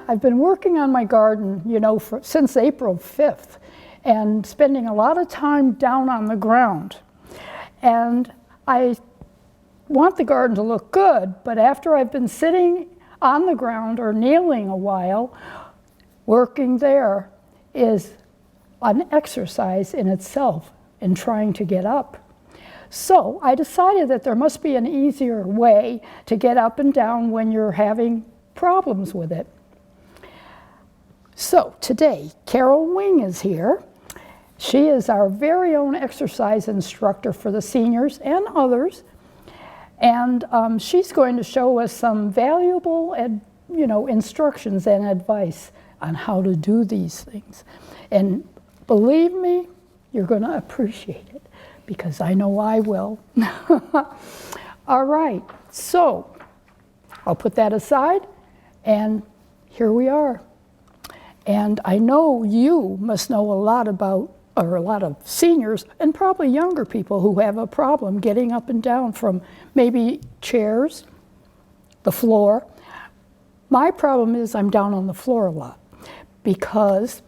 I've been working on my garden, since April 5th and spending a lot of time down on the ground. And I want the garden to look good, but after I've been sitting on the ground or kneeling a while, working there is an exercise in itself in trying to get up. So I decided that there must be an easier way to get up and down when you're having problems with it. So today, Carol Wing is here. She is our very own exercise instructor for the seniors and others. And she's going to show us some valuable instructions and advice on how to do these things. And believe me, you're going to appreciate it, because I know I will. All right, so I'll put that aside, and here we are. And I know you must know a lot of seniors and probably younger people who have a problem getting up and down from maybe chairs, the floor. My problem is I'm down on the floor a lot because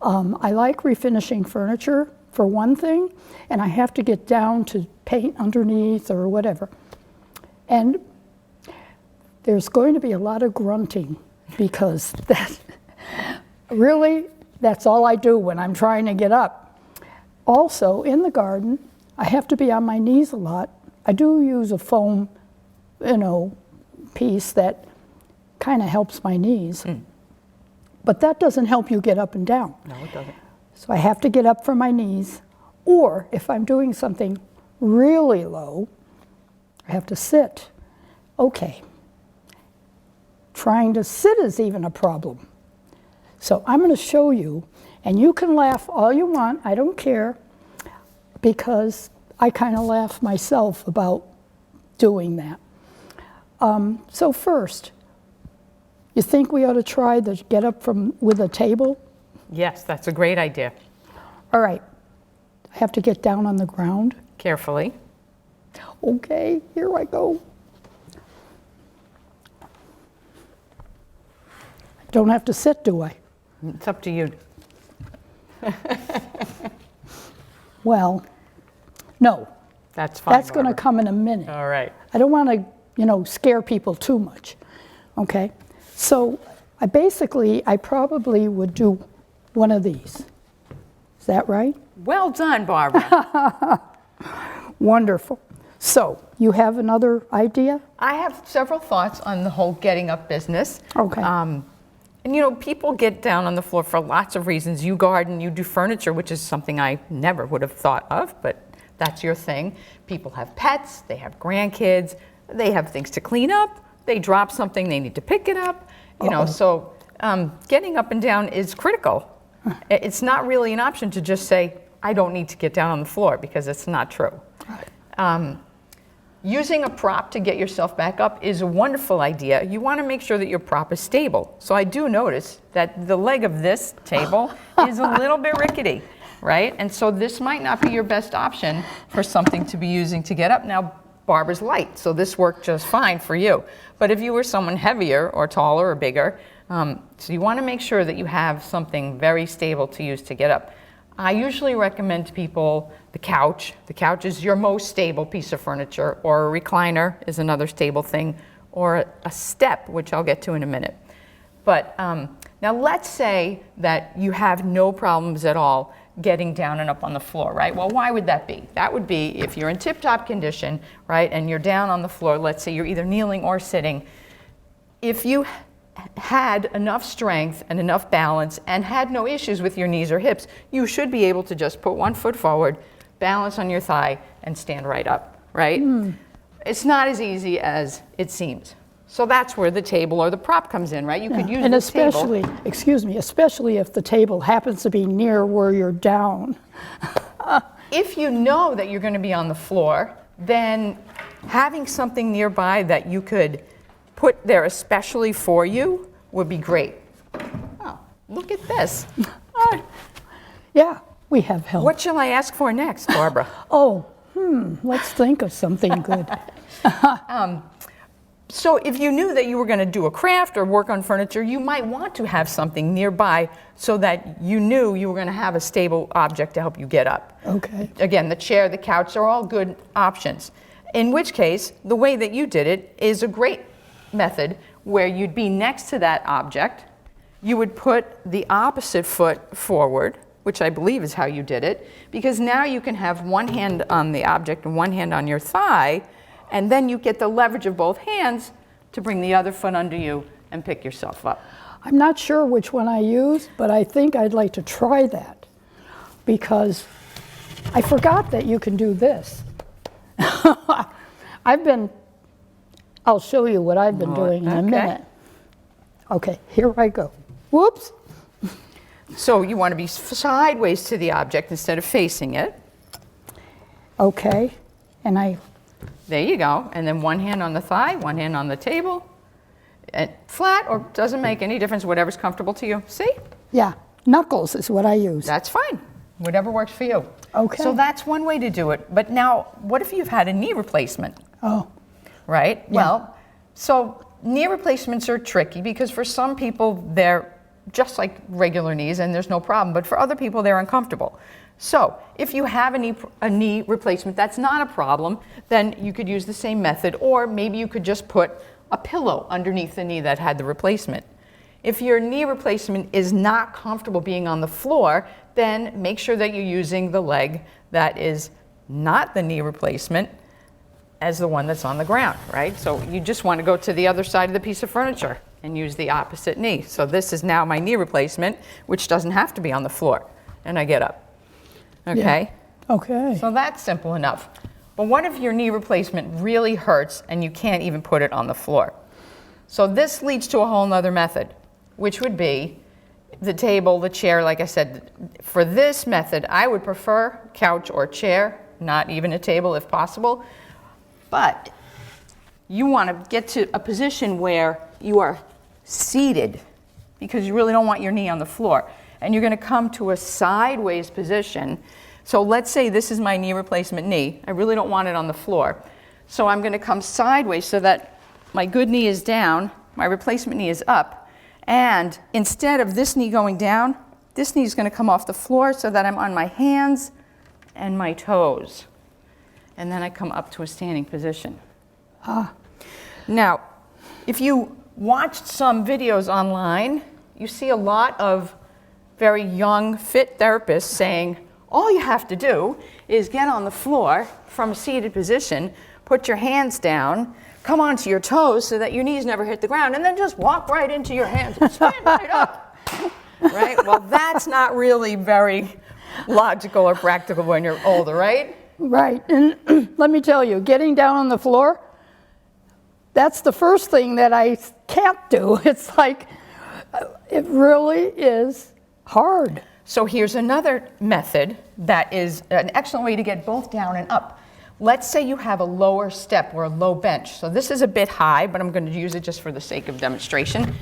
I like refinishing furniture for one thing, and I have to get down to paint underneath or whatever. And there's going to be a lot of grunting because that's all I do when I'm trying to get up. Also, in the garden, I have to be on my knees a lot. I do use a foam, piece that kind of helps my knees. But that doesn't help you get up and down. No, it doesn't. So I have to get up from my knees, or if I'm doing something really low, I have to sit. Okay. Trying to sit is even a problem. So I'm going to show you, and you can laugh all you want, I don't care, because I kind of laugh myself about doing that. So first, you think we ought to try the get up with a table? Yes, that's a great idea. All right, I have to get down on the ground. Carefully. Okay, here I go. I don't have to sit, do I? It's up to you. Well, no. That's fine. That's going to come in a minute. All right. I don't want to, scare people too much. Okay? So I probably would do one of these. Is that right? Well done, Barbara. Wonderful. So you have another idea? I have several thoughts on the whole getting up business. Okay. And people get down on the floor for lots of reasons. You garden, you do furniture, which is something I never would have thought of, but that's your thing. People have pets, they have grandkids, they have things to clean up, they drop something, they need to pick it up. So getting up and down is critical. It's not really an option to just say, I don't need to get down on the floor, because it's not true. Using a prop to get yourself back up is a wonderful idea. You want to make sure that your prop is stable. So I do notice that the leg of this table is a little bit rickety, right? And so this might not be your best option for something to be using to get up. Now, Barbara's light, so this worked just fine for you. But if you were someone heavier or taller or bigger, so you want to make sure that you have something very stable to use to get up. I usually recommend to people the couch. The couch is your most stable piece of furniture, or a recliner is another stable thing, or a step, which I'll get to in a minute. But now let's say that you have no problems at all getting down and up on the floor, right? Well, why would that be? That would be if you're in tip-top condition, right, and you're down on the floor, let's say you're either kneeling or sitting. If you had enough strength and enough balance and had no issues with your knees or hips, you should be able to just put one foot forward, balance on your thigh, and stand right up, right? It's not as easy as it seems. So that's where the table or the prop comes in, right? You could use the table. Especially if the table happens to be near where you're down. If you know that you're going to be on the floor, then having something nearby that you could put there especially for you would be great. Oh, look at this. Yeah, we have help. What shall I ask for next, Barbara? Let's think of something good. So if you knew that you were going to do a craft or work on furniture, you might want to have something nearby so that you knew you were going to have a stable object to help you get up. Okay. Again, the chair, the couch are all good options. In which case, the way that you did it is a great method where you'd be next to that object. You would put the opposite foot forward, which I believe is how you did it, because now you can have one hand on the object and one hand on your thigh, and then you get the leverage of both hands to bring the other foot under you and pick yourself up. I'm not sure which one I used, but I think I'd like to try that because I forgot that you can do this. I'll show you what I've been doing in a minute. Okay, here I go. Whoops. So you want to be sideways to the object instead of facing it. Okay, and There you go. And then one hand on the thigh, one hand on the table. And flat, or doesn't make any difference, whatever's comfortable to you. See? yeah, knuckles is what I use. That's fine. Whatever works for you. Okay. So that's one way to do it. But now, what if you've had a knee replacement? Oh, Right? Yeah. Well, so knee replacements are tricky because for some people they're just like regular knees and there's no problem, but for other people they're uncomfortable. So if you have a knee replacement, that's not a problem, then you could use the same method, or maybe you could just put a pillow underneath the knee that had the replacement. If your knee replacement is not comfortable being on the floor, then make sure that you're using the leg that is not the knee replacement as the one that's on the ground, right? So you just want to go to the other side of the piece of furniture and use the opposite knee. So this is now my knee replacement, which doesn't have to be on the floor, and I get up. Okay? yeah. Okay. So that's simple enough. But what if your knee replacement really hurts and you can't even put it on the floor? So this leads to a whole nother method, which would be the table, the chair. Like I said, for this method, I would prefer couch or chair, not even a table if possible. But you want to get to a position where you are seated because you really don't want your knee on the floor. And you're going to come to a sideways position. So let's say this is my knee replacement knee. I really don't want it on the floor. So I'm going to come sideways so that my good knee is down, my replacement knee is up. And instead of this knee going down, this knee is going to come off the floor so that I'm on my hands and my toes. And then I come up to a standing position. Now, if you watched some videos online, you see a lot of very young, fit therapists saying, all you have to do is get on the floor from a seated position, put your hands down, come onto your toes so that your knees never hit the ground, and then just walk right into your hands and stand right up. Right? Well, that's not really very logical or practical when you're older, right? Right, and let me tell you, getting down on the floor, that's the first thing that I can't do. It's like, it really is hard. So here's another method that is an excellent way to get both down and up. Let's say you have a lower step or a low bench. So this is a bit high, but I'm going to use it just for the sake of demonstration.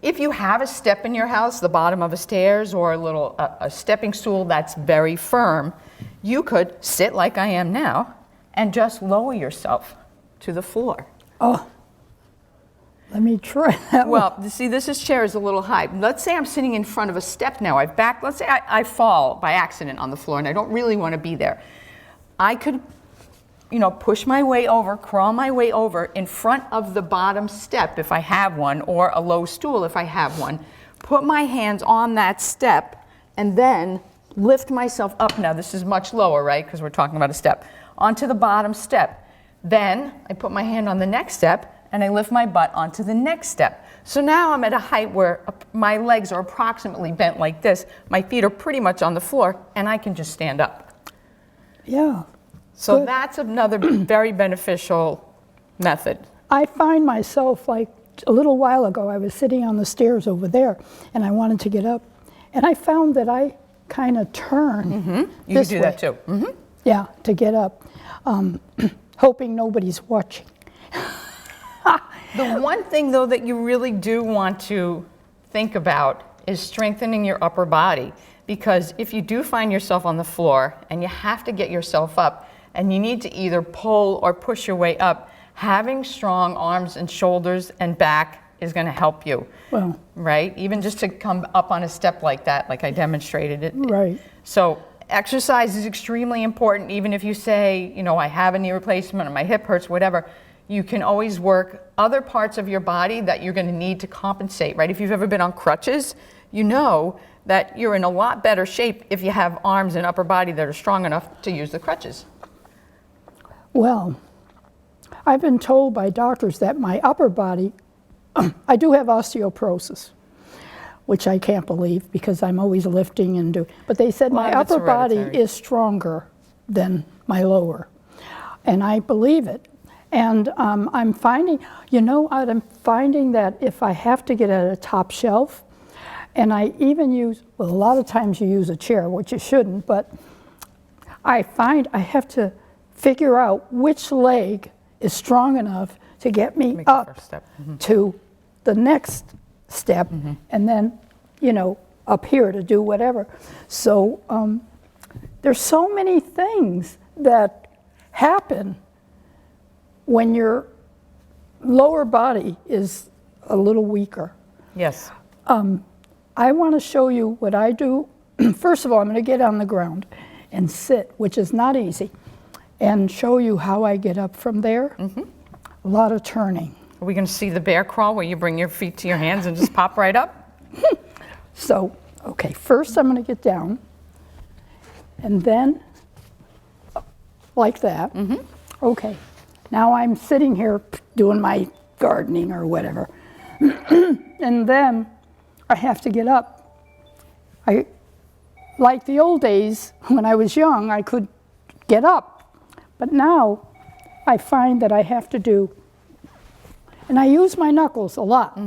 If you have a step in your house, the bottom of a stairs, or a stepping stool that's very firm, you could sit like I am now and just lower yourself to the floor. Oh, let me try that one. Well, see, this chair is a little high. Let's say I'm sitting in front of a step now. Let's say I fall by accident on the floor and I don't really want to be there. I could, push my way over, crawl my way over in front of the bottom step if I have one, or a low stool if I have one, put my hands on that step, and then lift myself up. Now, this is much lower, right, because we're talking about a step, onto the bottom step. Then I put my hand on the next step, and I lift my butt onto the next step. So now I'm at a height where my legs are approximately bent like this. My feet are pretty much on the floor, and I can just stand up. Yeah. So Good. that's another very beneficial method. I find myself, like a little while ago, I was sitting on the stairs over there, and I wanted to get up, and I found that I kind of turn You this can do way. that too. Yeah, to get up, hoping nobody's watching. The one thing, though, that you really do want to think about is strengthening your upper body. Because if you do find yourself on the floor and you have to get yourself up and you need to either pull or push your way up, having strong arms and shoulders and back is going to help you. Well, right? Even just to come up on a step like that, like I demonstrated it. right. So exercise is extremely important. Even if you say, you know, I have a knee replacement or my hip hurts, whatever, you can always work other parts of your body that you're going to need to compensate, right? If you've ever been on crutches, you know that you're in a lot better shape if you have arms and upper body that are strong enough to use the crutches. Well, I've been told by doctors that my upper body, I do have osteoporosis, which I can't believe because I'm always lifting and do. But they said my upper body is stronger than my lower, and I believe it. And I'm finding, you know, I'm finding that if I have to get at a top shelf, and I even use, well, a lot of times you use a chair, which you shouldn't, but I find I have to figure out which leg is strong enough to get me up to the next step, and then, you know, up here to do whatever. So there's so many things that happen when your lower body is a little weaker. Yes. I want to show you what I do. First of all, I'm going to get on the ground and sit, which is not easy, and show you how I get up from there. A lot of turning. Are we going to see the bear crawl where you bring your feet to your hands and just pop right up? So, okay, first I'm going to get down, and then like that. Okay, now I'm sitting here doing my gardening or whatever, and then I have to get up. Like the old days when I was young, I could get up, but now I find that I have to do, and I use my knuckles a lot.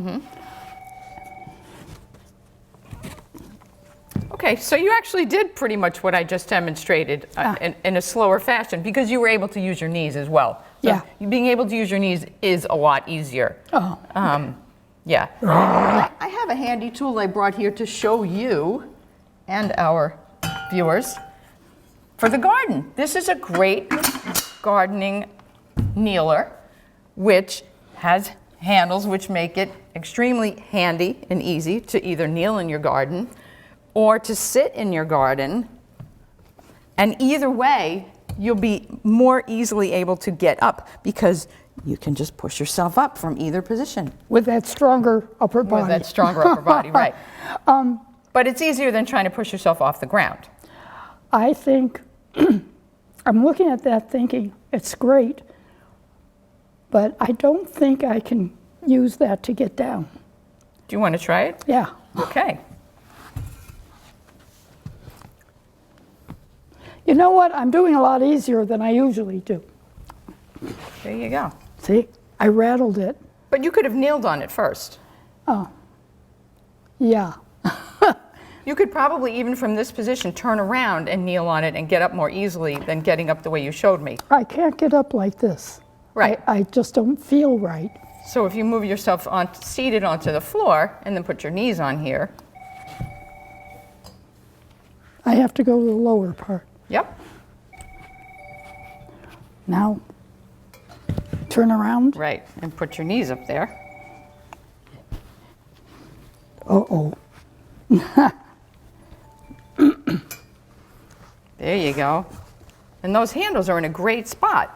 Okay, so you actually did pretty much what I just demonstrated in a slower fashion because you were able to use your knees as well. So being able to use your knees is a lot easier. Yeah. I have a handy tool I brought here to show you and our viewers for the garden. This is a great gardening kneeler, which has handles which make it extremely handy and easy to either kneel in your garden or to sit in your garden. And either way, you'll be more easily able to get up because you can just push yourself up from either position. With that stronger upper body. With that stronger upper body, right. But it's easier than trying to push yourself off the ground. I think, I'm looking at that thinking, it's great, but I don't think I can use that to get down. Do you want to try it? Yeah. Okay. You know what? I'm doing a lot easier than I usually do. There you go. See, I rattled it. But you could have kneeled on it first. Oh, yeah. You could probably, even from this position, turn around and kneel on it and get up more easily than getting up the way you showed me. I can't get up like this. Right. I just don't feel right. So if you move yourself seated onto the floor and then put your knees on here. I have to go to the lower part. Yep. Now, turn around. Right, and put your knees up there. Uh-oh. There you go. And those handles are in a great spot.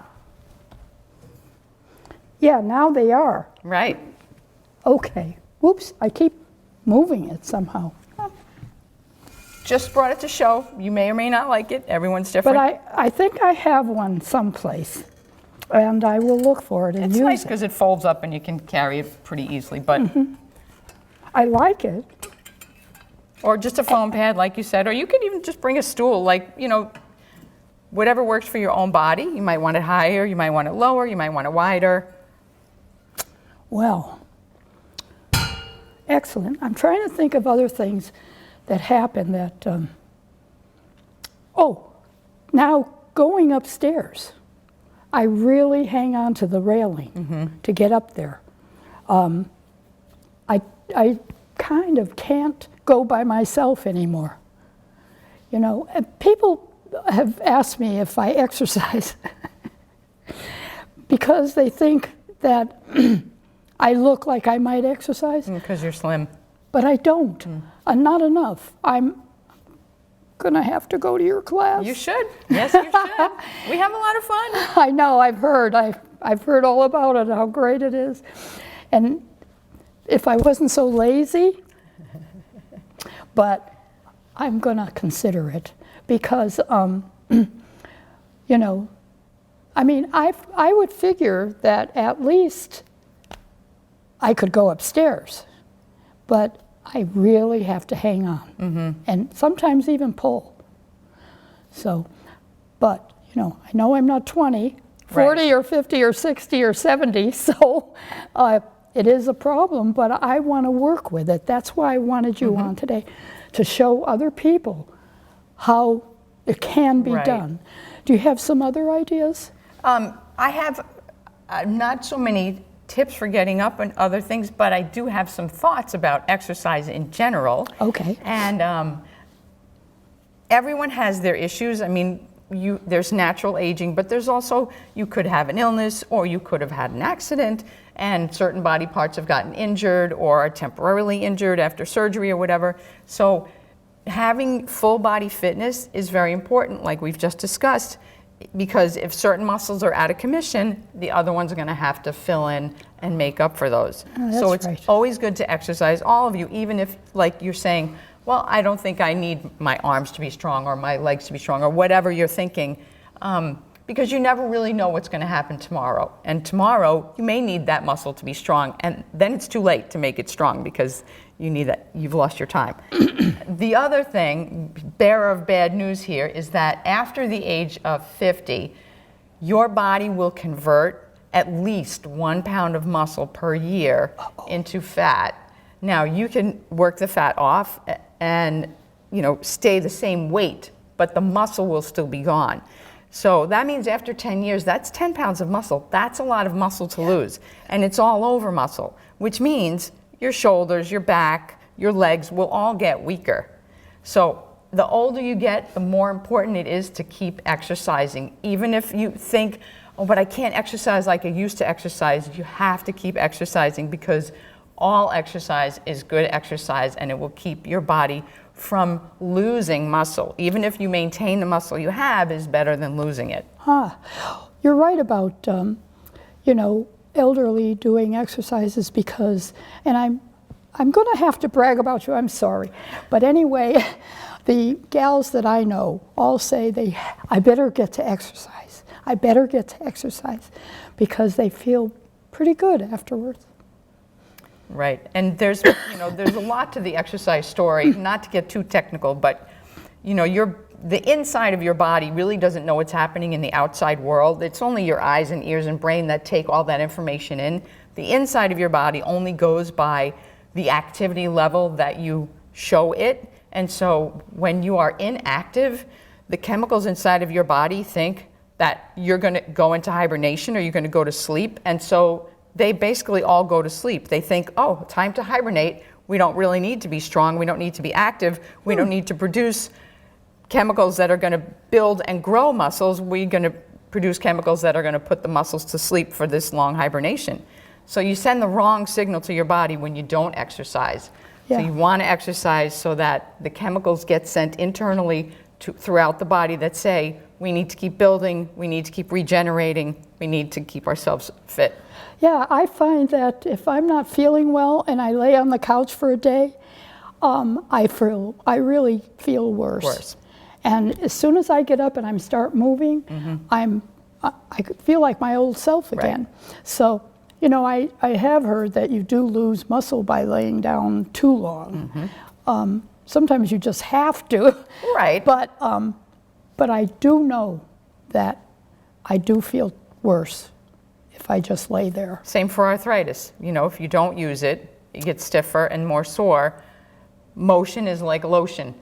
Yeah, now they are. Right. Okay. Whoops, I keep moving it somehow. Just brought it to show. You may or may not like it. Everyone's different. But I think I have one someplace, and I will look for it and use it. It's nice because it folds up and you can carry it pretty easily, but... I like it. Or just a foam pad, like you said, or you could even just bring a stool, like, you know, whatever works for your own body. You might want it higher, you might want it lower, you might want it wider. Well, excellent. I'm trying to think of other things that happen that, now going upstairs, I really hang on to the railing to get up there. I kind of can't go by myself anymore. You know, and people have asked me if I exercise because they think that I look like I might exercise, Because you're slim. but I don't. Not enough. I'm gonna have to go to your class. You should. Yes, you should. We have a lot of fun. I know, I've heard all about it, how great it is. And if I wasn't so lazy, but I'm gonna consider it because, you know, I mean, I would figure that at least I could go upstairs, but I really have to hang on and sometimes even pull. So, but, you know I'm not 20, 40 Right. or 50 or 60 or 70, so it is a problem, but I want to work with it. That's why I wanted you on today, to show other people how it can be Right. done. Do you have some other ideas? I have not so many tips for getting up and other things, but I do have some thoughts about exercise in general. Okay. And everyone has their issues. I mean, there's natural aging, but there's also, you could have an illness or you could have had an accident and certain body parts have gotten injured or are temporarily injured after surgery or whatever. So having full body fitness is very important, like we've just discussed, because if certain muscles are out of commission, the other ones are going to have to fill in and make up for those. That's so it's right. always good to exercise, all of you, even if, like you're saying, well, I don't think I need my arms to be strong or my legs to be strong or whatever you're thinking, because you never really know what's going to happen tomorrow. And tomorrow, you may need that muscle to be strong, and then it's too late to make it strong because you need that, you've lost your time. The other thing, bearer of bad news here, is that after the age of 50, your body will convert at least 1 pound of muscle per year into fat. Now, you can work the fat off and, stay the same weight, but the muscle will still be gone. So that means after 10 years, that's 10 pounds of muscle. That's a lot of muscle to lose. And it's all over muscle, which means your shoulders, your back, your legs will all get weaker. So the older you get, the more important it is to keep exercising. Even if you think, oh, but I can't exercise like I used to exercise, you have to keep exercising, because all exercise is good exercise and it will keep your body from losing muscle. Even if you maintain the muscle you have, is better than losing it. You're right about, elderly doing exercises, because, and I'm going to have to brag about you, I'm sorry. But anyway, the gals that I know all say I better get to exercise. I better get to exercise, because they feel pretty good afterwards. Right, and there's there's a lot to the exercise story. Not to get too technical, but the inside of your body really doesn't know what's happening in the outside world. It's only your eyes and ears and brain that take all that information in. The inside of your body only goes by the activity level that you show it. And so when you are inactive, the chemicals inside of your body think that you're going to go into hibernation or you're going to go to sleep. And so they basically all go to sleep. They think, oh, time to hibernate. We don't really need to be strong. We don't need to be active. We don't need to produce chemicals that are going to build and grow muscles. We're going to produce chemicals that are going to put the muscles to sleep for this long hibernation. So you send the wrong signal to your body when you don't exercise. Yeah. So you want to exercise so that the chemicals get sent internally throughout the body that say, we need to keep building, we need to keep regenerating, we need to keep ourselves fit. Yeah, I find that if I'm not feeling well and I lay on the couch for a day, I really feel worse. And as soon as I get up and I start moving, I could feel like my old self again. Right. So, I have heard that you do lose muscle by laying down too long. Sometimes you just have to. Right. But I do know that I do feel worse if I just lay there. Same for arthritis. If you don't use it, you get stiffer and more sore. Motion is like lotion.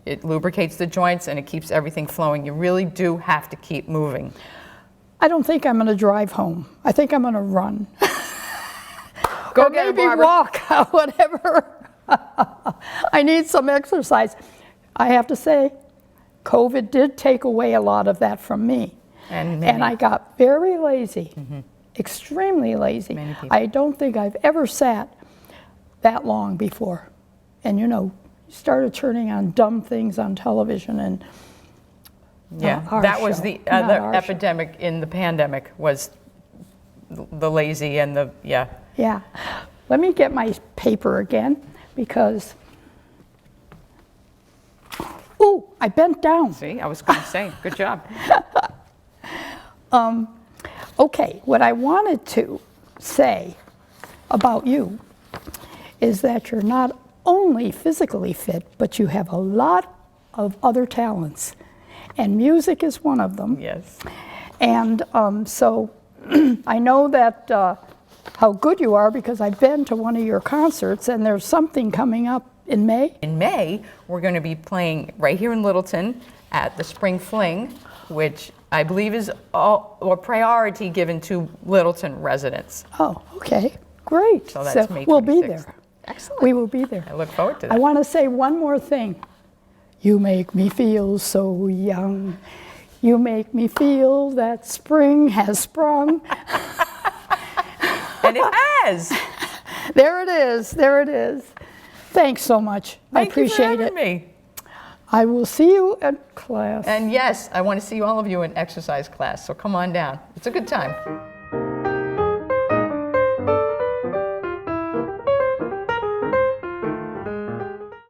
It lubricates the joints and it keeps everything flowing. You really do have to keep moving. I don't think I'm going to drive home. I think I'm going to run. Go or get maybe a barber. Walk, whatever. I need some exercise. I have to say, COVID did take away a lot of that from me. And many. I got very lazy, extremely lazy. Many people. I don't think I've ever sat that long before. And you know, started turning on dumb things on television and Yeah, our that was show, the not other our show. epidemic in the pandemic was the lazy and the, yeah. Yeah. Let me get my paper again because, ooh, I bent down. See, I was going to say, good job. Okay, what I wanted to say about you is that you're not only physically fit, but you have a lot of other talents. And music is one of them. Yes. And so I know that how good you are because I've been to one of your concerts, and there's something coming up in May. In May, we're going to be playing right here in Littleton at the Spring Fling, which I believe is a priority given to Littleton residents. Oh, okay, great. So that's May we'll be 26th. there. Excellent. We will be there. I look forward to I that. want to say one more thing. You make me feel so young. You make me feel that spring has sprung. And it has. There it is. There it is. Thanks so much. I appreciate Thank you for it. having me. I will see you at class. And yes, I want to see all of you in exercise class, so come on down. It's a good time.